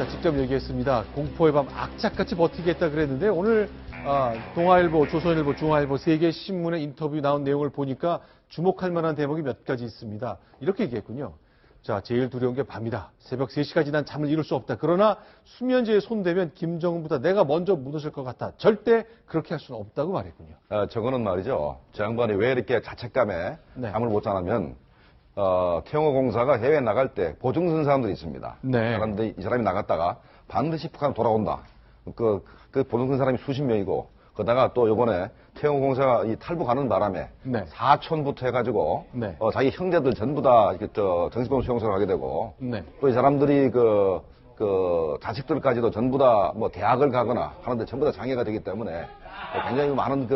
자, 직접 얘기했습니다. 공포의 밤 악착같이 버티겠다 그랬는데 오늘 동아일보, 조선일보, 중앙일보 세 개 신문의 인터뷰 나온 내용을 보니까 주목할 만한 대목이 몇 가지 있습니다. 이렇게 얘기했군요. 자, 제일 두려운 게 밤이다. 새벽 3시까지 난 잠을 이룰 수 없다. 그러나 수면제에 손대면 김정은보다 내가 먼저 무너질 것 같아. 절대 그렇게 할 수는 없다고 말했군요. 저거는 말이죠. 저 양반이 왜 이렇게 자책감에 네. 잠을 못 자냐면 태영호 공사가 해외에 나갈 때 보증 쓴 사람들이 있습니다. 네. 이 사람이 나갔다가 반드시 북한 돌아온다. 그 보증 쓴 사람이 수십 명이고 그러다가 또 이번에 태영호 공사가 이 탈북하는 바람에 네. 사촌부터 해가지고 네. 자기 형제들 전부 다 정신병원 수용소를 하게 되고 네. 또 이 사람들이 자식들까지도 전부 다 뭐 대학을 가거나 하는데 전부 다 장애가 되기 때문에 굉장히 많은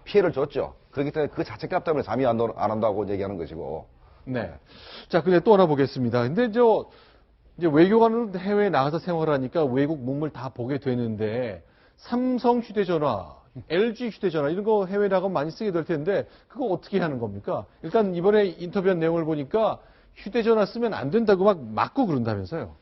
피해를 줬죠. 그렇기 때문에 그 자책감 때문에 잠이 안 온다고 얘기하는 것이고. 네. 자, 근데 또 하나 보겠습니다. 근데 이제 외교관으로 해외에 나가서 생활하니까 외국 문물 다 보게 되는데 삼성 휴대전화, LG 휴대전화 이런 거 해외에 나가면 많이 쓰게 될 텐데 그거 어떻게 하는 겁니까? 일단 이번에 인터뷰한 내용을 보니까 휴대전화 쓰면 안 된다고 막 막고 그런다면서요.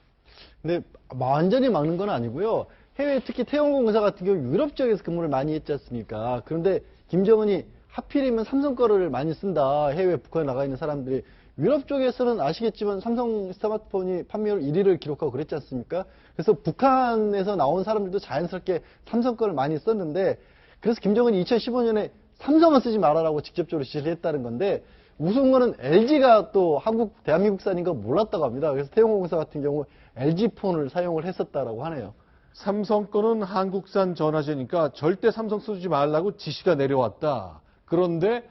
근데 완전히 막는 건 아니고요. 해외 특히 태영공사 같은 경우 유럽 지역에서 근무를 많이 했지 않습니까? 그런데 김정은이 하필이면 삼성 거를 많이 쓴다. 해외 북한에 나가 있는 사람들이 유럽 쪽에서는 아시겠지만 삼성 스마트폰이 판매율 1위를 기록하고 그랬지 않습니까? 그래서 북한에서 나온 사람들도 자연스럽게 삼성 거를 많이 썼는데 그래서 김정은이 2015년에 삼성은 쓰지 말아라고 직접적으로 지시를 했다는 건데 우스운 거는 LG가 또 대한민국산인 거 몰랐다고 합니다. 그래서 태영공사 같은 경우 LG폰을 사용을 했었다라고 하네요. 삼성 거는 한국산 전화제니까 절대 삼성 쓰지 말라고 지시가 내려왔다. 그런데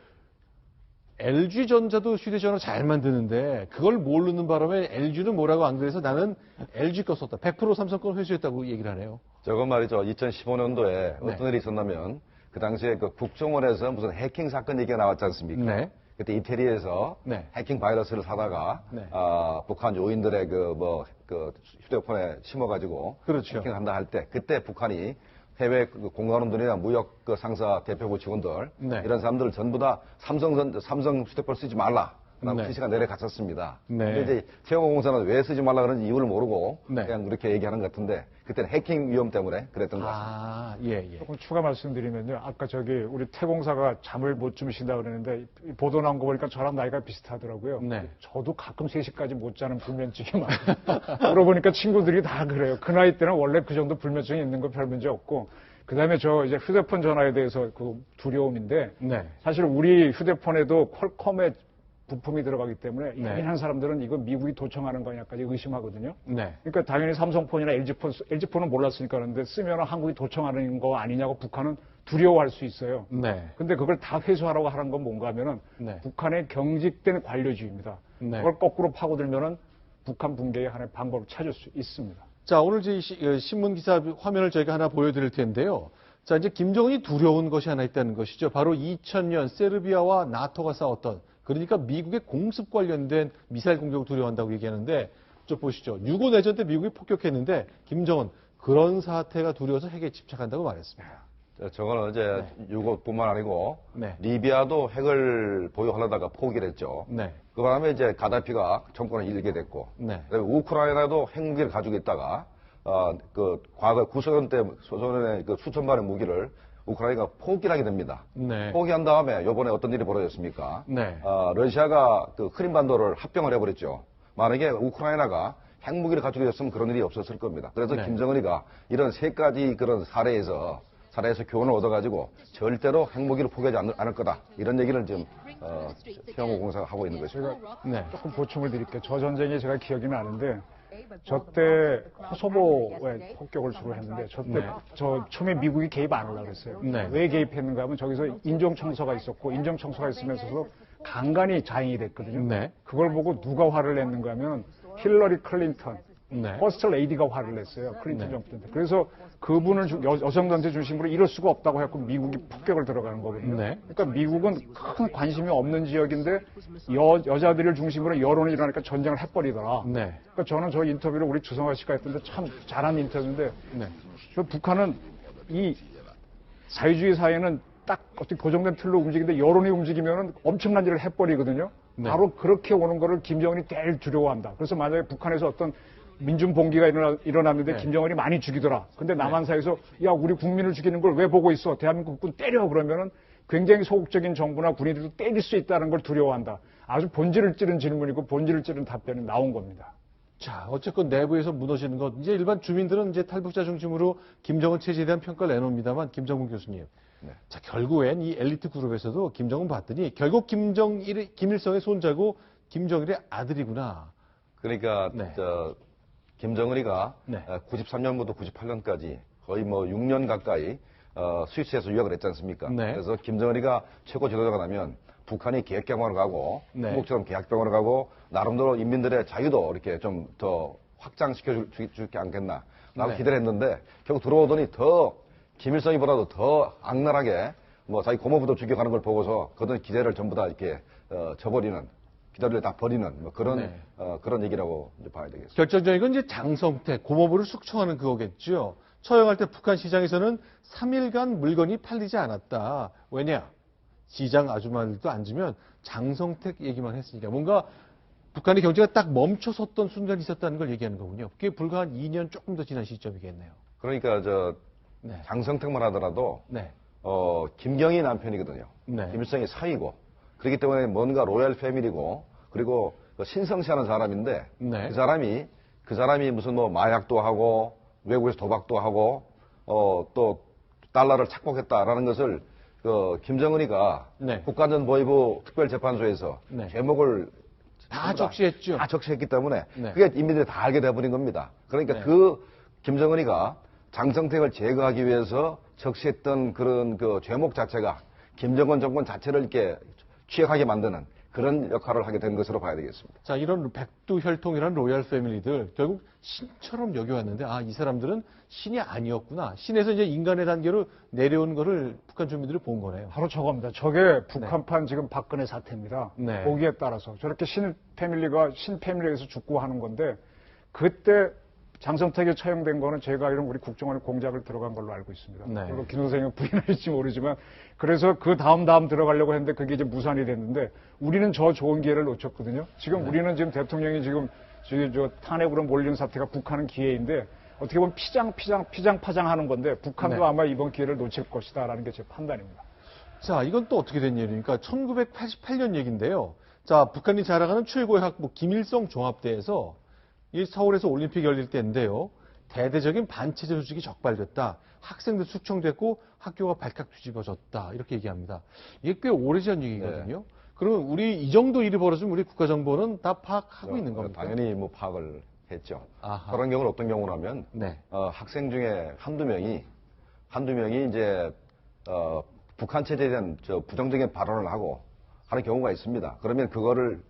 LG전자도 휴대전화 잘 만드는데 그걸 모르는 바람에 LG는 뭐라고 안 그래서 나는 LG 거 썼다. 100% 삼성 거 회수했다고 얘기를 하네요. 저건 말이죠. 2015년도에 네. 어떤 일이 있었냐면 그 당시에 국정원에서 무슨 해킹 사건 얘기가 나왔지 않습니까? 네. 그때 이태리에서 네. 해킹 바이러스를 사다가 네. 북한 요인들의 휴대폰에 심어가지고 그렇죠. 해킹한다 할 때 그때 북한이 해외 공관원들이나 무역 상사 대표부 직원들 네. 이런 사람들을 전부 다 삼성 휴대폰 쓰지 말라. 라고 네. 지시가 내려갔었습니다. 네. 근데 이제 태영호공사는 왜 쓰지 말라 그런지 이유를 모르고 네. 그냥 그렇게 얘기하는 것 같은데 그때는 해킹 위험 때문에 그랬던 것 같습니다. 예. 조금 추가 말씀드리면요. 아까 우리 태공사가 잠을 못 주무신다 그러는데 보도 나온 거 보니까 저랑 나이가 비슷하더라고요. 네. 저도 가끔 3시까지 못 자는 불면증이 많아요. 물어보니까 친구들이 다 그래요. 그 나이 때는 원래 그 정도 불면증이 있는 거 별 문제 없고 그다음에 이제 휴대폰 전화에 대해서 그 두려움인데 네. 사실 우리 휴대폰에도 퀄컴의 부품이 들어가기 때문에 네. 예민한 사람들은 이거 미국이 도청하는 거냐까지 의심하거든요. 네. 그러니까 당연히 삼성폰이나 LG폰은 몰랐으니까 그런데 쓰면 한국이 도청하는 거 아니냐고 북한은 두려워할 수 있어요. 네. 근데 그걸 다 회수하라고 하는 건 뭔가 하면은 네. 북한의 경직된 관료주의입니다. 네. 그걸 거꾸로 파고들면은 북한 붕괴의 하나의 방법을 찾을 수 있습니다. 자, 오늘 신문 기사 화면을 저희가 하나 보여드릴 텐데요. 자, 이제 김정은이 두려운 것이 하나 있다는 것이죠. 바로 2000년 세르비아와 나토가 싸웠던 그러니까 미국의 공습 관련된 미사일 공격을 두려워한다고 얘기하는데 좀 보시죠. 6.5 내전 때 미국이 폭격했는데 김정은 그런 사태가 두려워서 핵에 집착한다고 말했습니다. 저거는 이제 유고뿐만 아니고 네. 리비아도 핵을 보유하려다가 포기를 했죠. 네. 그 다음에 이제 가다피가 정권을 잃게 됐고, 네. 그다음에 우크라이나도 핵무기를 가지고 있다가 과거 구소련 때 소련의 수천 발의 무기를 우크라이나가 포기를 하게 됩니다. 네. 포기한 다음에 이번에 어떤 일이 벌어졌습니까? 네. 러시아가 크림반도를 합병을 해버렸죠. 만약에 우크라이나가 핵무기를 가지고 있었으면 그런 일이 없었을 겁니다. 그래서 네. 김정은이가 이런 세 가지 그런 사례에서 교훈을 얻어가지고 절대로 핵무기를 포기하지 않을 거다. 이런 얘기를 지금 태영호 공사가 하고 있는 것이죠. 네. 조금 보충을 드릴게요. 저 전쟁이 제가 기억이 나는데 저 때 코소보에 폭격을 주로 했는데 저 처음에 미국이 개입 안 하려고 그랬어요. 네. 왜 개입했는가 하면 저기서 인정청소가 있었고 인정청소가 있으면서도 간간히 자행이 됐거든요. 네. 그걸 보고 누가 화를 냈는가 하면 힐러리 클린턴, 네. 퍼스트 레이디가 화를 냈어요. 클린턴 네. 정부 때. 그래서 그분을 여성단체 중심으로 이럴 수가 없다고 해서 미국이 폭격을 들어가는 거거든요. 네. 그러니까 미국은 큰 관심이 없는 지역인데 여자들을 중심으로 여론이 일어나니까 전쟁을 해버리더라. 네. 그러니까 저는 저 인터뷰를 우리 주성아 씨가 했던데 참 잘한 인터뷰인데 네. 북한은 이 사회주의 사회는 딱 어떻게 고정된 틀로 움직이는데 여론이 움직이면 엄청난 일을 해버리거든요. 네. 바로 그렇게 오는 거를 김정은이 제일 두려워한다. 그래서 만약에 북한에서 어떤 민중봉기가 일어났는데 네. 김정은이 많이 죽이더라. 근데 남한사에서 야 우리 국민을 죽이는 걸 왜 보고 있어? 대한민국 군 때려 그러면은 굉장히 소극적인 정부나 군인들도 때릴 수 있다는 걸 두려워한다. 아주 본질을 찌른 질문이고 본질을 찌른 답변이 나온 겁니다. 자, 어쨌건 내부에서 무너지는 것. 이제 일반 주민들은 이제 탈북자 중심으로 김정은 체제에 대한 평가를 내놓습니다만, 김정은 교수님. 네. 자, 결국엔 이 엘리트 그룹에서도 김정은 봤더니 결국 김일성의 손자고 김정일의 아들이구나. 그러니까 네. 김정은이가 네. 93년부터 98년까지 거의 뭐 6년 가까이 스위스에서 유학을 했지 않습니까? 네. 그래서 김정은이가 최고 지도자가 나면 북한이 계획병원을 가고 네. 한국처럼 계약병원을 가고 나름대로 인민들의 자유도 이렇게 좀 더 확장시켜 줄게 않겠나 라고 네. 기대를 했는데 결국 들어오더니 더 김일성이보다도 더 악랄하게 뭐 자기 고모부도 죽여가는 걸 보고서 그런 기대를 전부 다 이렇게 저버리는 기대를 다 버리는 뭐 그런 네. 그런 얘기라고 이제 봐야 되겠습니다. 결정적인 건 이제 장성택, 고모부를 숙청하는 그거겠죠. 처형할 때 북한 시장에서는 3일간 물건이 팔리지 않았다. 왜냐? 시장 아주마들도 앉으면 장성택 얘기만 했으니까 뭔가 북한의 경제가 딱 멈춰섰던 순간이 있었다는 걸 얘기하는 거군요. 그게 불과 한 2년 조금 더 지난 시점이겠네요. 그러니까 네. 장성택만 하더라도 네. 김경희 남편이거든요. 네. 김일성이 사위고 그렇기 때문에 뭔가 로얄 패밀리고 그리고 신성시하는 사람인데 네. 그 사람이 무슨 뭐 마약도 하고 외국에서 도박도 하고 또 달러를 착복했다라는 것을 김정은이가 네. 국가안전보위부 특별재판소에서 네. 제목을 다 적시했죠. 다 적시했기 때문에 네. 그게 인민들이 다 알게 돼버린 겁니다. 그러니까 네. 그 김정은이가 장성택을 제거하기 위해서 적시했던 그런 그 죄목 자체가 김정은 정권 자체를 이렇게 취약하게 만드는 그런 역할을 하게 된 것으로 봐야 되겠습니다. 자, 이런 백두혈통이란 로얄 패밀리들 결국 신처럼 여겨왔는데 이 사람들은 신이 아니었구나. 신에서 이제 인간의 단계로 내려오는 거를 북한 주민들이 본 거네요. 바로 저겁니다. 저게 북한판 지금 박근혜 사태입니다. 네. 보기에 따라서 저렇게 신 패밀리에서 죽고 하는 건데 그때 장성택이 처형된 거는 제가 이런 우리 국정원의 공작을 들어간 걸로 알고 있습니다. 네. 그리고 김 선생님은 부인할지 모르지만 그래서 그 다음 들어가려고 했는데 그게 이제 무산이 됐는데 우리는 저 좋은 기회를 놓쳤거든요. 지금 우리는 지금 대통령이 지금 저 탄핵으로 몰린 사태가 북한은 기회인데 어떻게 보면 피장 하는 건데 북한도 네. 아마 이번 기회를 놓칠 것이다라는 게 제 판단입니다. 자, 이건 또 어떻게 된 일입니까? 1988년 얘기인데요. 자, 북한이 자랑하는 최고의 학부 김일성 종합대에서 이 서울에서 올림픽 열릴 때인데요. 대대적인 반체제 조직이 적발됐다. 학생들 숙청됐고 학교가 발칵 뒤집어졌다. 이렇게 얘기합니다. 이게 꽤 오래전 얘기거든요. 그러면 우리 이 정도 일이 벌어지면 우리 국가정보는 다 파악하고 있는 겁니까? 당연히 뭐 파악을 했죠. 아하. 그런 경우는 어떤 경우라면 네. 학생 중에 한두 명이 이제 북한 체제에 대한 부정적인 발언을 하고 하는 경우가 있습니다. 그러면 그거를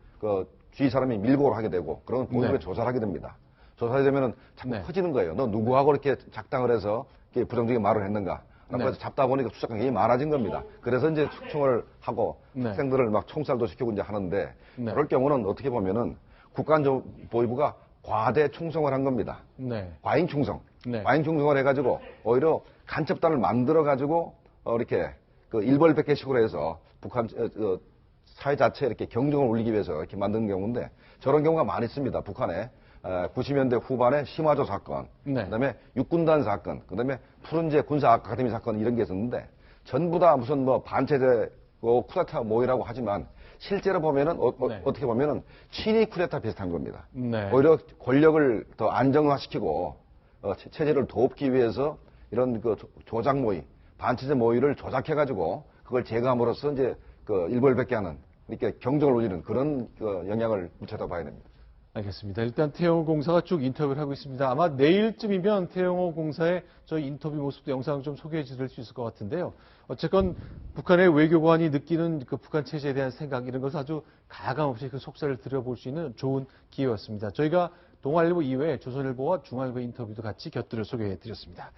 주위 사람이 밀고를 하게 되고 그러면 보이부에 네. 조사를 하게 됩니다. 조사하게 되면은 자꾸 네. 커지는 거예요. 너 누구하고 이렇게 작당을 해서 이렇게 부정적인 말을 했는가? 라고 네. 해서 잡다 보니까 수사가 굉장히 많아진 겁니다. 그래서 이제 숙청을 하고 네. 학생들을 막 총살도 시키고 이제 하는데 네. 그럴 경우는 어떻게 보면은 국가안전보위부가 과대 충성을 한 겁니다. 네. 과잉 충성. 네. 과잉 충성을 해가지고 오히려 간첩단을 만들어가지고 이렇게 일벌백계식으로 해서 북한 사회 자체에 이렇게 경쟁을 올리기 위해서 이렇게 만든 경우인데 저런 경우가 많이 있습니다. 북한에 90년대 후반에 심화조 사건, 네. 그다음에 육군단 사건, 그다음에 푸른제 군사 아카데미 사건 이런 게 있었는데 전부 다 무슨 뭐 반체제 쿠데타 모의라고 하지만 실제로 보면은 네. 어떻게 보면은 친위 쿠데타 비슷한 겁니다. 네. 오히려 권력을 더 안정화시키고 체제를 돕기 위해서 이런 그 조작 모의, 반체제 모의를 조작해가지고 그걸 제거함으로써 이제 일벌백계하는 이렇게 경쟁을 올리는 그런 영향을 미쳤다고 봐야 됩니다. 알겠습니다. 일단 태영호 공사가 쭉 인터뷰를 하고 있습니다. 아마 내일쯤이면 태영호 공사의 저희 인터뷰 모습도 영상 좀 소개해 드릴 수 있을 것 같은데요. 어쨌건 북한의 외교관이 느끼는 그 북한 체제에 대한 생각 이런 것을 아주 가감없이 그 속살을 들여볼 수 있는 좋은 기회였습니다. 저희가 동아일보 이외에 조선일보와 중앙일보 인터뷰도 같이 곁들여 소개해 드렸습니다.